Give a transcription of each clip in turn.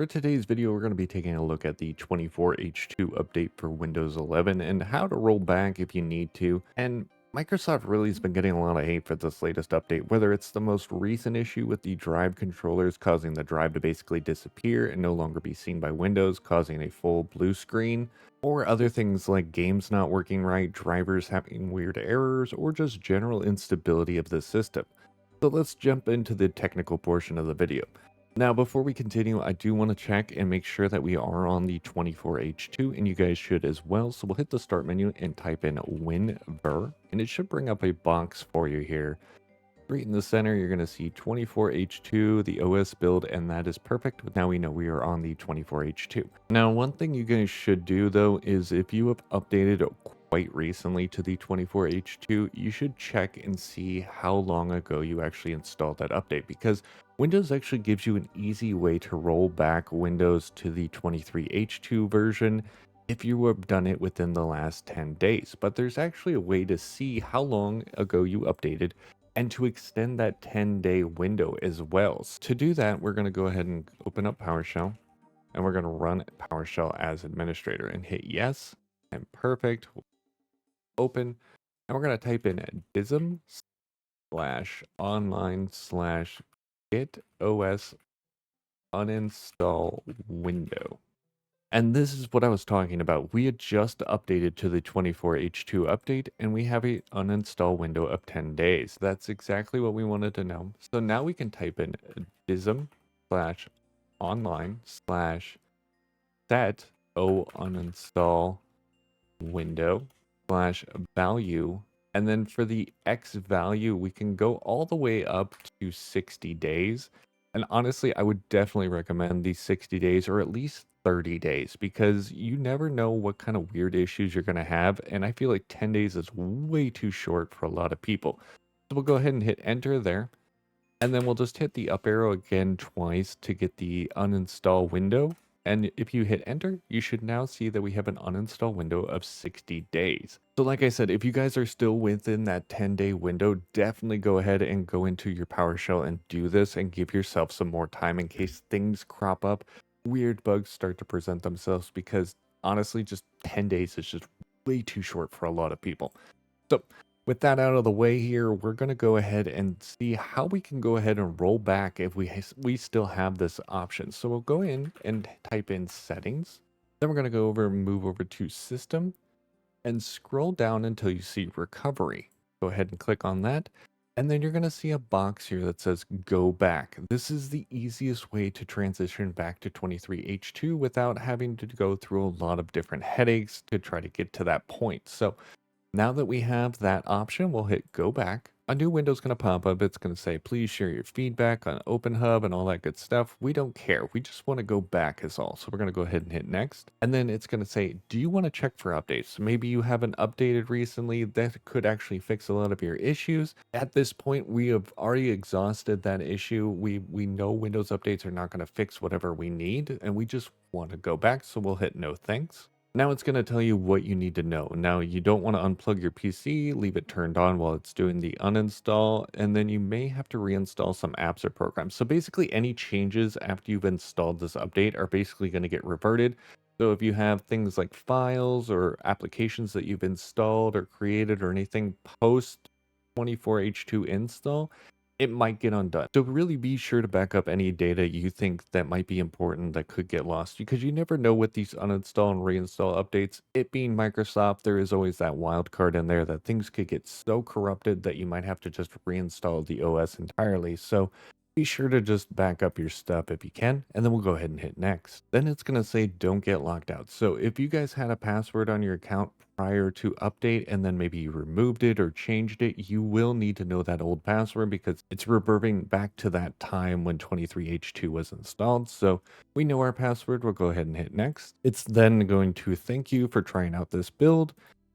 For today's video, we're going to be taking a look at the 24H2 update for Windows 11 and how to roll back if you need to. And Microsoft really has been getting a lot of hate for this latest update, whether it's the most recent issue with the drive controllers causing the drive to basically disappear and no longer be seen by Windows, causing a full blue screen, or other things like games not working right, drivers having weird errors, or just general instability of the system. So let's jump into the technical portion of the video. Now, before we continue, I do want to check and make sure that we are on the 24H2, and you guys should as well. So we'll hit the start menu and type in winver, and it should bring up a box for you here. Right in the center, you're going to see 24H2, the OS build, and that is perfect. Now we know we are on the 24H2. Now, one thing you guys should do, though, is if you have updated quite recently to the 24H2, you should check and see how long ago you actually installed that update, because Windows actually gives you an easy way to roll back Windows to the 23H2 version if you have done it within the last 10 days. But there's actually a way to see how long ago you updated and to extend that 10-day window as well. So to do that, we're going to go ahead and open up PowerShell, and we're going to run PowerShell as administrator and hit yes, and perfect. Open, and we're going to type in DISM /online/ get-OSUninstallWindow. And this is what I was talking about. We had just updated to the 24H2 update, and we have a uninstall window of 10 days. That's exactly what we wanted to know. So now we can type in DISM /online/set-OUninstallWindow/value. And then for the X value, we can go all the way up to 60 days. And honestly, I would definitely recommend these 60 days or at least 30 days, because you never know what kind of weird issues you're going to have. And I feel like 10 days is way too short for a lot of people. So we'll go ahead and hit enter there. And then we'll just hit the up arrow again twice to get the uninstall window. And if you hit enter, you should now see that we have an uninstall window of 60 days. So like I said, if you guys are still within that 10-day window, definitely go ahead and go into your PowerShell and do this and give yourself some more time in case things crop up, weird bugs start to present themselves, because honestly, just 10 days is just way too short for a lot of people. So with that out of the way here, we're going to go ahead and see how we can go ahead and roll back if we still have this option. So we'll go in and type in settings. Then we're going to go over and move over to system and scroll down until you see recovery. Go ahead and click on that. And then you're going to see a box here that says go back. This is the easiest way to transition back to 23H2 without having to go through a lot of different headaches to try to get to that point. So now that we have that option, we'll hit go back. A new window's going to pop up. It's going to say, please share your feedback on OpenHub and all that good stuff. We don't care. We just want to go back is all. So we're going to go ahead and hit next. And then it's going to say, do you want to check for updates? Maybe you haven't updated recently. That could actually fix a lot of your issues. At this point, we have already exhausted that issue. We know Windows updates are not going to fix whatever we need, and we just want to go back. So we'll hit no thanks. Now it's going to tell you what you need to know. Now, you don't want to unplug your PC, leave it turned on while it's doing the uninstall, and then you may have to reinstall some apps or programs. So basically, any changes after you've installed this update are basically going to get reverted. So if you have things like files or applications that you've installed or created or anything post 24H2 install, it might get undone. So really be sure to back up any data you think that might be important that could get lost, because you never know with these uninstall and reinstall updates. It being Microsoft, there is always that wild card in there that things could get so corrupted that you might have to just reinstall the OS entirely. So be sure to just back up your stuff if you can, and then we'll go ahead and hit next. Then it's going to say don't get locked out. So if you guys had a password on your account prior to update and then maybe you removed it or changed it, you will need to know that old password, because it's reverting back to that time when 23H2 was installed. So we know our password. We'll go ahead and hit next. It's then going to thank you for trying out this build.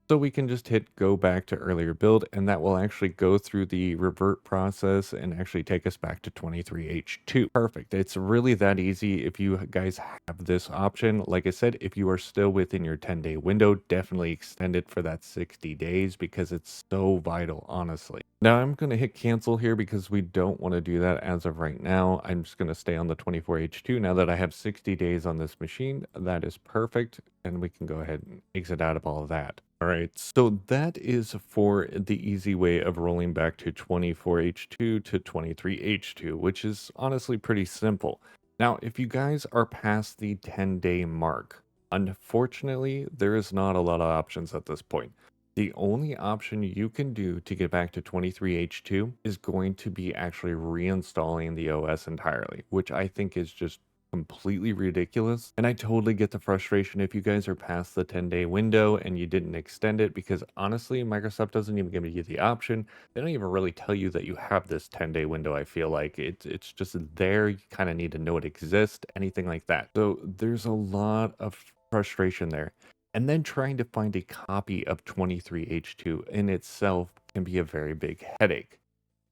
So we can just hit go back to earlier build, and that will actually go through the revert process and actually take us back to 23H2. Perfect. It's really that easy if you guys have this option. Like I said, if you are still within your 10-day window, definitely extend it for that 60 days because it's so vital, honestly. Now I'm going to hit cancel here because we don't want to do that as of right now. I'm just going to stay on the 24H2 now that I have 60 days on this machine. That is perfect. And we can go ahead and exit out of all of that. All right, so that is for the easy way of rolling back to 24H2 to 23H2, which is honestly pretty simple. Now, if you guys are past the 10-day mark, unfortunately, there is not a lot of options at this point. The only option you can do to get back to 23H2 is going to be actually reinstalling the OS entirely, which I think is just completely ridiculous. And I totally get the frustration if you guys are past the 10-day window and you didn't extend it, because honestly, Microsoft doesn't even give you the option. They don't even really tell you that you have this 10-day window. I feel like it's just there. You kind of need to know it exists, anything like that. So there's a lot of frustration there. And then trying to find a copy of 23H2 in itself can be a very big headache.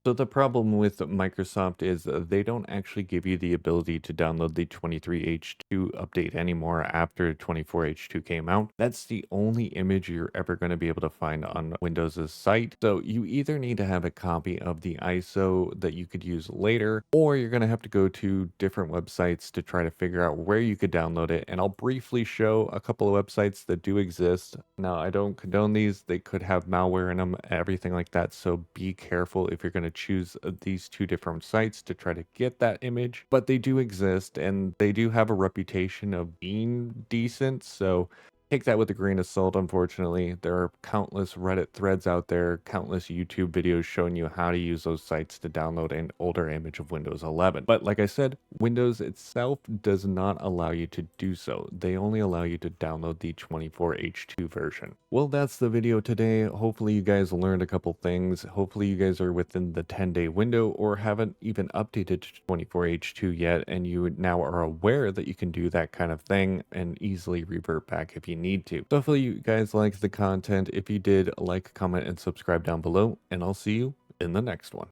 So the problem with Microsoft is they don't actually give you the ability to download the 23H2 update anymore after 24H2 came out. That's the only image you're ever going to be able to find on Windows' site. So you either need to have a copy of the ISO that you could use later, or you're going to have to go to different websites to try to figure out where you could download it. And I'll briefly show a couple of websites that do exist. Now, I don't condone these. They could have malware in them, everything like that. So be careful if you're going to choose these two different sites to try to get that image, but they do exist and they do have a reputation of being decent. So take that with a grain of salt, unfortunately. There are countless Reddit threads out there, countless YouTube videos showing you how to use those sites to download an older image of Windows 11. But like I said, Windows itself does not allow you to do so. They only allow you to download the 24H2 version. Well, that's the video today. Hopefully you guys learned a couple things. Hopefully you guys are within the 10-day window or haven't even updated to 24H2 yet, and you now are aware that you can do that kind of thing and easily revert back if you need to. So hopefully you guys liked the content. If you did, like, comment, and subscribe down below, and I'll see you in the next one.